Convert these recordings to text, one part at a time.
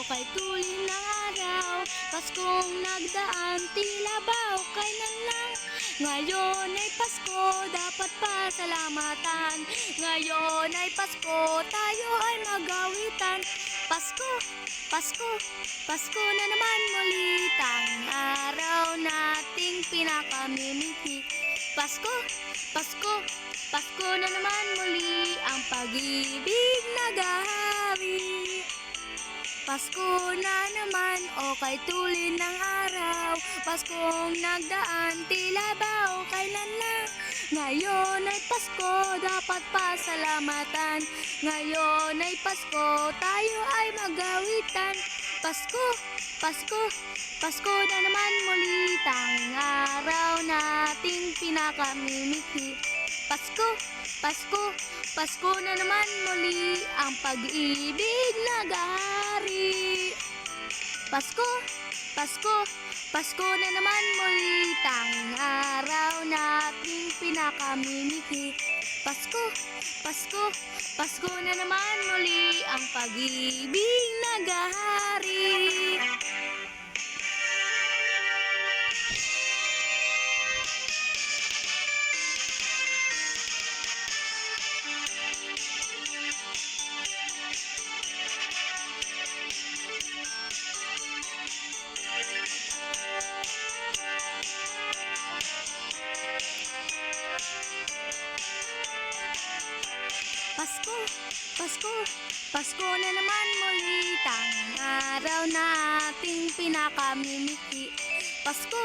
kay tuloy ng araw. Paskong nagdaan, tila ba o kailan lang. Ngayon ay Pasko, dapat pasalamatan. Ngayon ay Pasko, tayo ay magawitan. Pasko, Pasko, Pasko na naman muli, tanging araw nating pinakamimiti. Pasko, Pasko, Pasko na naman muli, ang pag-ibig naghahari. Pasko na naman, o kay tulin ng araw. Paskong nagdaan, tila ba o kailan lang. Ngayon ay Pasko, dapat pasalamatan. Ngayon ay Pasko, tayo ay magawitan. Pasko, Pasko, Pasko na naman muli, tanging araw nating pinakamimiti. Pasko, Pasko, Pasko na naman muli, ang pag-ibig naghahari. Pasko, Pasko, Pasko na naman muli, tanging araw nating pinakamimiti. Pasko, Pasko, Pasko na naman muli, ang pag-ibig naghahari. Pasko, Pasko, Pasko na naman muli, tanging araw nating pinakamimiti. Pasko,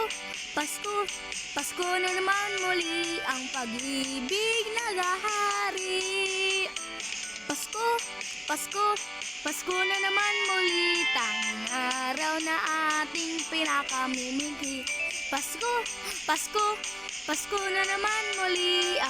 Pasko, Pasko na naman muli, ang pag-ibig naghahari. Pasko, Pasko, Pasko na naman muli, tanging araw na ating pinakamimiti. Pasko, Pasko, Pasko na naman muli,